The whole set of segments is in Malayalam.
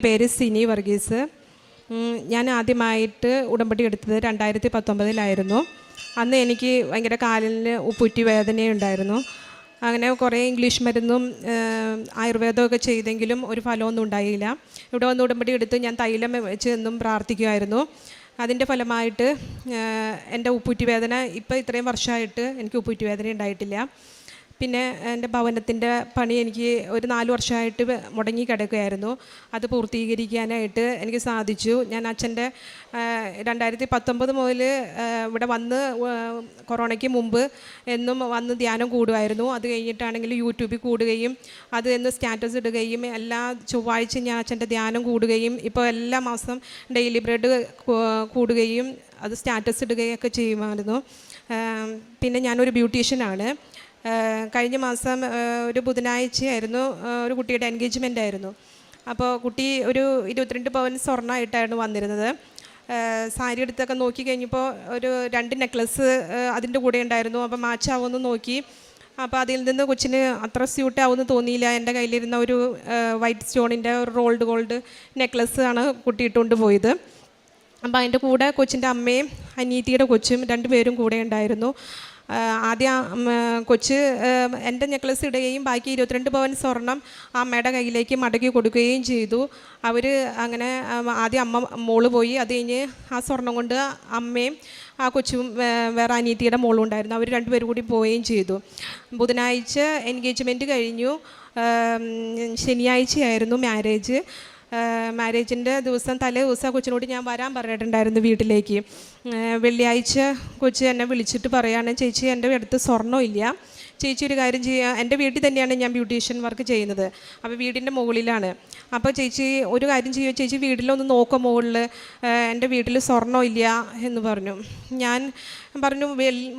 പേര് സിനി വർഗീസ്. ഞാൻ ആദ്യമായിട്ട് ഉടമ്പടി എടുത്തത് 2019 അന്ന് എനിക്ക് ഭയങ്കര കാലിന് ഉപ്പുറ്റി വേദനയുണ്ടായിരുന്നു. അങ്ങനെ കുറേ ഇംഗ്ലീഷ് മരുന്നും ആയുർവേദമൊക്കെ ചെയ്തെങ്കിലും ഒരു ഫലമൊന്നും ഉണ്ടായില്ല. ഇവിടെ വന്ന് ഉടമ്പടി എടുത്ത് ഞാൻ തൈലം വെച്ച് എന്നും പ്രാർത്ഥിക്കുമായിരുന്നു. അതിൻ്റെ ഫലമായിട്ട് എൻ്റെ ഉപ്പുറ്റി വേദന ഇപ്പോൾ ഇത്രയും വർഷമായിട്ട് എനിക്ക് ഉപ്പുറ്റി വേദന ഉണ്ടായിട്ടില്ല. പിന്നെ എൻ്റെ ഭവനത്തിൻ്റെ പണി എനിക്ക് ഒരു 4 വർഷമായിട്ട് മുടങ്ങി കിടക്കുകയായിരുന്നു. അത് പൂർത്തീകരിക്കാനായിട്ട് എനിക്ക് സാധിച്ചു. ഞാൻ അച്ഛൻ്റെ 2019 മുതൽ ഇവിടെ വന്ന് കൊറോണയ്ക്ക് മുമ്പ് എന്നും വന്ന് ധ്യാനം കൂടുമായിരുന്നു. അത് കഴിഞ്ഞിട്ടാണെങ്കിൽ യൂട്യൂബിൽ കൂടുകയും അത് എന്ന് സ്റ്റാറ്റസ് ഇടുകയും എല്ലാ ചൊവ്വാഴ്ച ഞാൻ അച്ഛൻ്റെ ധ്യാനം കൂടുകയും ഇപ്പോൾ എല്ലാ മാസം ഡെയിലി ബ്രെഡ് കൂടുകയും അത് സ്റ്റാറ്റസ് ഇടുകയൊക്കെ ചെയ്യുമായിരുന്നു. പിന്നെ ഞാനൊരു ബ്യൂട്ടീഷ്യനാണ്. കഴിഞ്ഞ മാസം ഒരു ബുധനാഴ്ചയായിരുന്നു ഒരു കുട്ടിയുടെ എൻഗേജ്മെൻ്റ് ആയിരുന്നു. അപ്പോൾ കുട്ടി ഒരു 22 പവൻ സ്വർണ്ണമായിട്ടായിരുന്നു വന്നിരുന്നത്. സാരി എടുത്തൊക്കെ നോക്കി കഴിഞ്ഞപ്പോൾ ഒരു 2 നെക്ലസ് അതിൻ്റെ കൂടെ ഉണ്ടായിരുന്നു. അപ്പോൾ മാച്ചാവുമെന്ന് നോക്കി. അപ്പോൾ അതിൽ നിന്ന് കൊച്ചിന് അത്ര സ്യൂട്ടാവുമെന്ന് തോന്നിയില്ല. എൻ്റെ കയ്യിലിരുന്ന ഒരു വൈറ്റ് സ്റ്റോണിൻ്റെ ഒരു റോൾഡ് ഗോൾഡ് നെക്ലസ് ആണ് കുട്ടി ഇട്ടുകൊണ്ട് പോയത്. അപ്പോൾ അതിൻ്റെ കൂടെ കൊച്ചിൻ്റെ അമ്മയും അനീതിയുടെ കൊച്ചും 2 പേരും കൂടെ ഉണ്ടായിരുന്നു. ആദ്യം കൊച്ച് എൻ്റെ നെക്ലസ് ഇടുകയും ബാക്കി 22 പവൻ സ്വർണം അമ്മയുടെ കയ്യിലേക്ക് മടക്കി കൊടുക്കുകയും ചെയ്തു. അവർ അങ്ങനെ ആദ്യം മോള് പോയി. അത് കഴിഞ്ഞ് ആ സ്വർണം കൊണ്ട് അമ്മയും ആ കൊച്ചും വേറെ അനീതിയുടെ മോളും ഉണ്ടായിരുന്നു. അവർ 2 പേരും കൂടി പോവുകയും ചെയ്തു. ബുധനാഴ്ച എൻഗേജ്മെൻറ്റ് കഴിഞ്ഞു. ശനിയാഴ്ചയായിരുന്നു മാരേജിൻ്റെ ദിവസം തലേ ദിവസം കൊച്ചിനോട് ഞാൻ വരാൻ പറഞ്ഞിട്ടുണ്ടായിരുന്നു വീട്ടിലേക്ക്. വെള്ളിയാഴ്ച കൊച്ച് എന്നെ വിളിച്ചിട്ട് പറയാണ്, ചേച്ചി എൻ്റെ അടുത്ത് സ്വർണ്ണം ഇല്ല, ചേച്ചി ഒരു കാര്യം ചെയ്യുക. എൻ്റെ വീട്ടിൽ തന്നെയാണ് ഞാൻ ബ്യൂട്ടീഷ്യൻ വർക്ക് ചെയ്യുന്നത്. അപ്പോൾ വീടിൻ്റെ മുകളിലാണ്. അപ്പോൾ ചേച്ചി ഒരു കാര്യം ചെയ്യുക, ചേച്ചി വീട്ടിലൊന്ന് നോക്കാം മുകളിൽ, എൻ്റെ വീട്ടിൽ സ്വർണ്ണം ഇല്ല എന്ന് പറഞ്ഞു. ഞാൻ പറഞ്ഞു,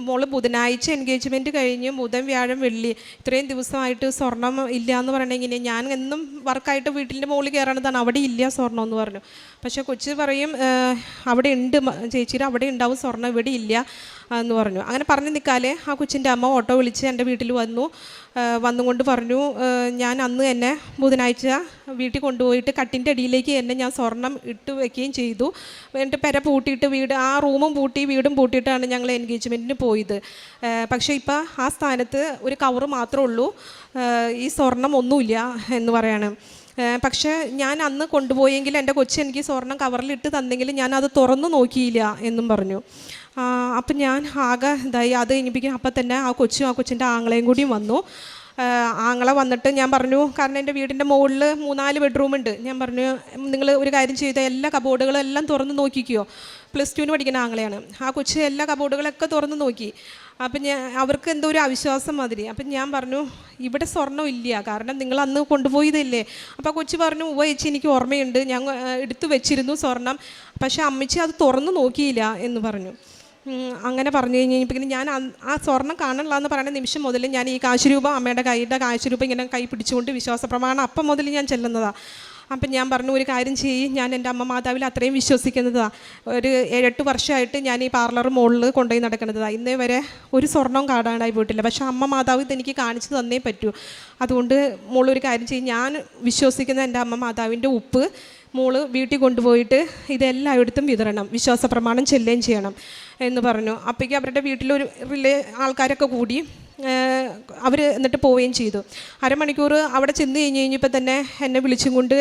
മോള് ബുധനാഴ്ച എൻഗേജ്മെൻറ്റ് കഴിഞ്ഞ് ബുധൻ വ്യാഴം വെള്ളി ഇത്രയും ദിവസമായിട്ട് സ്വർണ്ണം ഇല്ല എന്ന് പറയണമെങ്കിൽ ഞാൻ എന്നും വർക്കായിട്ട് വീട്ടിൻ്റെ മുകളിൽ കയറണതാണ്, അവിടെ ഇല്ല സ്വർണ്ണം എന്ന് പറഞ്ഞു. പക്ഷേ കൊച്ച് പറയും അവിടെ ഉണ്ട് ചേച്ചിയുടെ, അവിടെ ഉണ്ടാവും സ്വർണ്ണം, ഇവിടെ ഇല്ല എന്ന് പറഞ്ഞു. അങ്ങനെ പറഞ്ഞു നിൽക്കാതെ ആ കൊച്ചിൻ്റെ അമ്മ ഓട്ടോ വിളിച്ച് എൻ്റെ വീട്ടിൽ വന്നുകൊണ്ട് പറഞ്ഞു, ഞാൻ അന്ന് എന്നെ ബുധനാഴ്ച വീട്ടിൽ കൊണ്ടുപോയിട്ട് കട്ടിൻ്റെ അടിയിലേക്ക് എന്നെ ഞാൻ സ്വർണം ഇട്ട് വയ്ക്കുകയും ചെയ്തു. എന്നിട്ട് പെര പൂട്ടിയിട്ട് ആ റൂമും പൂട്ടി വീടും പൂട്ടിയിട്ടാണ് ഞങ്ങൾ എൻഗേജ്മെൻറ്റിന് പോയത്. പക്ഷേ ഇപ്പോൾ ആ സ്ഥാനത്ത് ഒരു കവറ് മാത്രമേ ഉള്ളൂ, ഈ സ്വർണം ഒന്നുമില്ല എന്ന് പറയാണ്. പക്ഷേ ഞാൻ അന്ന് കൊണ്ടുപോയെങ്കിൽ എൻ്റെ കൊച്ച് എനിക്ക് സ്വർണം കവറിലിട്ട് തന്നെങ്കിൽ ഞാൻ അത് തുറന്നു നോക്കിയില്ല എന്നും പറഞ്ഞു. അപ്പം ഞാൻ ആകെ ഇതായി. അത് കഴിഞ്ഞിപ്പിക്കും അപ്പം തന്നെ ആ കൊച്ചിൻ്റെ ആങ്ങളെയും കൂടിയും വന്നു. ആങ്ങളെ വന്നിട്ട് ഞാൻ പറഞ്ഞു, കാരണം എൻ്റെ വീടിൻ്റെ മുകളിൽ 3-4 ബെഡ്റൂമുണ്ട്. ഞാൻ പറഞ്ഞു, നിങ്ങൾ ഒരു കാര്യം ചെയ്താൽ എല്ലാ കബോർഡുകളും എല്ലാം തുറന്ന് നോക്കിക്കോ. +2 പഠിക്കുന്ന ആങ്ങളെയാണ്. ആ കൊച്ച് എല്ലാ കബോർഡുകളൊക്കെ തുറന്ന് നോക്കി. അപ്പം അവർക്ക് എന്തോ ഒരു അവിശ്വാസം മാതിരി. അപ്പം ഞാൻ പറഞ്ഞു, ഇവിടെ സ്വർണ്ണം ഇല്ല, കാരണം നിങ്ങൾ അന്ന് കൊണ്ടുപോയതല്ലേ. അപ്പോൾ കൊച്ച് പറഞ്ഞു, ചേച്ചി എനിക്ക് ഓർമ്മയുണ്ട്, ഞാൻ എടുത്തു വെച്ചിരുന്നു സ്വർണം, പക്ഷേ അമ്മച്ചി അത് തുറന്ന് നോക്കിയില്ല എന്ന് പറഞ്ഞു. അങ്ങനെ പറഞ്ഞു കഴിഞ്ഞപ്പോൾ ഞാൻ ആ സ്വർണ്ണം കാണണില്ല എന്ന് പറയുന്ന നിമിഷം മുതൽ ഞാൻ ഈ കാശുരൂപ അമ്മയുടെ കാശുരൂപ ഇങ്ങനെ കൈ പിടിച്ചുകൊണ്ട് വിശ്വാസ പ്രമാണം അപ്പം മുതൽ ഞാൻ ചെല്ലുന്നതാണ്. അപ്പം ഞാൻ പറഞ്ഞു, ഒരു കാര്യം ചെയ്യും, ഞാൻ എൻ്റെ അമ്മ മാതാവിൽ അത്രയും വിശ്വസിക്കുന്നതാണ്. ഒരു 7-8 വർഷമായിട്ട് ഞാൻ ഈ പാർലർ മുകളിൽ കൊണ്ടുപോയി നടക്കുന്നതാണ്. ഇന്നേ വരെ ഒരു സ്വർണ്ണവും കാടാനായി പോയിട്ടില്ല. പക്ഷേ അമ്മ മാതാവ് ഇതെനിക്ക് കാണിച്ചു തന്നേ പറ്റൂ. അതുകൊണ്ട് മോളൊരു കാര്യം ചെയ്യും, ഞാൻ വിശ്വസിക്കുന്ന എൻ്റെ അമ്മ മാതാവിൻ്റെ ഉപ്പ് മോള് വീട്ടിൽ കൊണ്ടുപോയിട്ട് ഇതെല്ലായിടത്തും വിതരണം, വിശ്വാസ പ്രമാണം ചെല്ലുകയും ചെയ്യണം എന്ന് പറഞ്ഞു. അപ്പോഴേക്കും അവരുടെ വീട്ടിലൊരു ആൾക്കാരൊക്കെ കൂടി അവർ എന്നിട്ട് പോവുകയും ചെയ്തു. അരമണിക്കൂർ അവിടെ ചെന്ന് കഴിഞ്ഞപ്പോൾ തന്നെ എന്നെ വിളിച്ചും കൊണ്ട്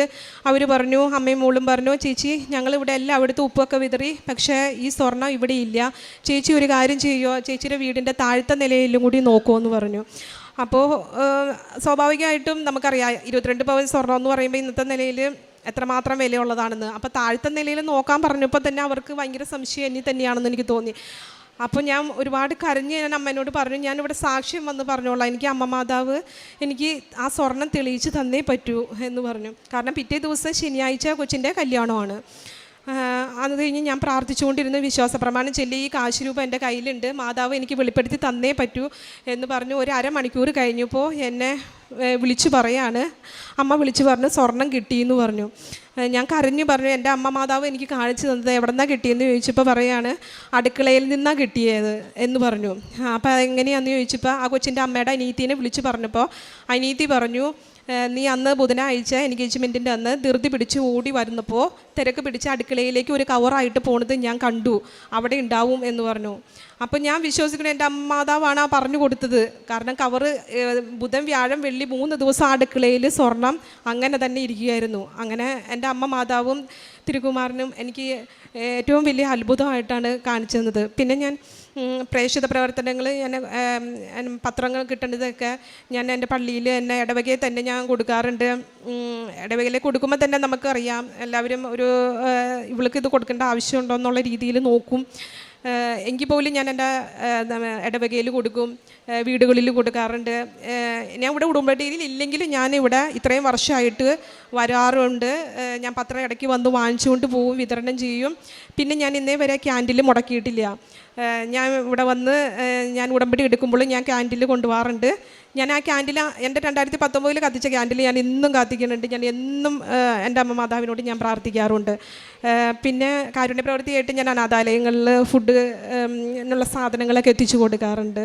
അവർ പറഞ്ഞു, അമ്മയും മോളും പറഞ്ഞു, ചേച്ചി ഞങ്ങളിവിടെ എല്ലാം അവിടുത്തെ ഉപ്പൊക്കെ വിതറി, പക്ഷേ ഈ സ്വർണ്ണം ഇവിടെ ഇല്ല, ചേച്ചി ഒരു കാര്യം ചെയ്യുമോ, ചേച്ചിയുടെ വീടിൻ്റെ താഴത്തെ നിലയിലും കൂടി നോക്കുമോ എന്ന് പറഞ്ഞു. അപ്പോൾ സ്വാഭാവികമായിട്ടും നമുക്കറിയാം 22 പവൻ സ്വർണ്ണം എന്ന് പറയുമ്പോൾ ഇന്നത്തെ നിലയിൽ എത്രമാത്രം വിലയുള്ളതാണെന്ന്. അപ്പോൾ താഴത്തെ നിലയിൽ നോക്കാൻ പറഞ്ഞപ്പോൾ തന്നെ അവർക്ക് ഭയങ്കര സംശയം എന്നെ തന്നെയാണെന്ന് എനിക്ക് തോന്നി. അപ്പോൾ ഞാൻ ഒരുപാട് കരഞ്ഞ് ഞാൻ അമ്മേനോട് പറഞ്ഞു, ഞാനിവിടെ സാക്ഷ്യം വന്ന് പറഞ്ഞോളാം, എനിക്ക് അമ്മ മാതാവ് എനിക്ക് ആ സ്വർണം തെളിയിച്ച് തന്നേ പറ്റൂ എന്ന് പറഞ്ഞു. കാരണം പിറ്റേ ദിവസം ശനിയാഴ്ച കൊച്ചിൻ്റെ കല്യാണമാണ്. അത് കഴിഞ്ഞ് ഞാൻ പ്രാർത്ഥിച്ചുകൊണ്ടിരുന്നു, വിശ്വാസ പ്രമാണം ചൊല്ലി, ഈ കാശുരൂപ എൻ്റെ കയ്യിലുണ്ട്, മാതാവ് എനിക്ക് വെളിപ്പെടുത്തി തന്നേ പറ്റൂ എന്ന് പറഞ്ഞു. ഒരു അരമണിക്കൂർ കഴിഞ്ഞപ്പോൾ എന്നെ വിളിച്ചു പറയാണ്, അമ്മ വിളിച്ചു പറഞ്ഞു സ്വർണം കിട്ടിയെന്ന് പറഞ്ഞു. ഞാൻ കരഞ്ഞു പറഞ്ഞു, എൻ്റെ അമ്മ മാതാവ് എനിക്ക് കാണിച്ചു തന്നത് എവിടെ നിന്നാണ് കിട്ടിയെന്ന് ചോദിച്ചപ്പോൾ പറയാണ്, അടുക്കളയിൽ നിന്നാണ് കിട്ടിയത് എന്ന് പറഞ്ഞു. അപ്പോൾ എങ്ങനെയാണെന്ന് ചോദിച്ചപ്പോൾ ആ കൊച്ചിൻ്റെ അമ്മയുടെ അനീതിനെ വിളിച്ചു പറഞ്ഞപ്പോൾ അനീതി പറഞ്ഞു, നീ അന്ന് ബുധനാഴ്ച എൻഗേജ്മെൻറ്റിൻ്റെ അന്ന് ധൃതി പിടിച്ച് ഓടി വരുന്നപ്പോൾ തിരക്ക് പിടിച്ച് അടുക്കളയിലേക്ക് ഒരു കവറായിട്ട് പോണത് ഞാൻ കണ്ടു, അവിടെ ഉണ്ടാവും എന്ന് പറഞ്ഞു. അപ്പം ഞാൻ വിശ്വസിക്കുന്നത് എൻ്റെ മാതാവാണ് ആ പറഞ്ഞു കൊടുത്തത്. കാരണം കവറ് ബുധൻ വ്യാഴം വെള്ളി 3 ദിവസം അടുക്കളയിൽ സ്വർണം അങ്ങനെ തന്നെ ഇരിക്കുകയായിരുന്നു. അങ്ങനെ എൻ്റെ അമ്മ മാതാവും തിരുകുമാരനും എനിക്ക് ഏറ്റവും വലിയ അത്ഭുതമായിട്ടാണ് കാണിച്ചു തന്നത്. പിന്നെ ഞാൻ പ്രേക്ഷിത പ്രവർത്തനങ്ങൾ, ഞാൻ പത്രങ്ങൾ കിട്ടുന്നതൊക്കെ ഞാൻ എൻ്റെ പള്ളിയിൽ എന്നെ ഇടവകയിൽ തന്നെ ഞാൻ കൊടുക്കാറുണ്ട്. ഇടവകയിൽ കൊടുക്കുമ്പോൾ തന്നെ നമുക്കറിയാം എല്ലാവരും ഒരു ഇവൾക്ക് ഇത് കൊടുക്കേണ്ട ആവശ്യമുണ്ടോ എന്നുള്ള രീതിയിൽ നോക്കും. എങ്കിൽ പോലും ഞാൻ എൻ്റെ ഇടവകയിൽ കൊടുക്കും, വീടുകളിൽ കൊടുക്കാറുണ്ട്. ഞാൻ ഇവിടെ ഉടമ്പടിയിൽ ഇല്ലെങ്കിലും ഞാനിവിടെ ഇത്രയും വർഷമായിട്ട് വരാറുണ്ട്. ഞാൻ പത്രം ഇടയ്ക്ക് വന്ന് വാങ്ങിച്ചുകൊണ്ട് പോവും, വിതരണം ചെയ്യും. പിന്നെ ഞാൻ ഇന്നേ വരെ ക്യാൻഡിൽ മുടക്കിയിട്ടില്ല. ഞാൻ ഇവിടെ വന്ന് ഞാൻ ഉടമ്പടി എടുക്കുമ്പോൾ ഞാൻ ക്യാൻഡിൽ കൊണ്ടുപോകാറുണ്ട്. ഞാൻ ആ ക്യാൻഡിൽ എൻ്റെ 2019 കത്തിച്ച ക്യാൻഡിൽ ഞാൻ ഇന്നും കത്തിക്കുന്നുണ്ട്. ഞാൻ എന്നും എൻ്റെ അമ്മ മാതാവിനോട് ഞാൻ പ്രാർത്ഥിക്കാറുണ്ട്. പിന്നെ കാരുണ്യ പ്രവൃത്തിയായിട്ട് ഞാൻ അനാഥാലയങ്ങളിൽ ഫുഡ് എന്നുള്ള സാധനങ്ങളൊക്കെ എത്തിച്ചു കൊടുക്കാറുണ്ട്.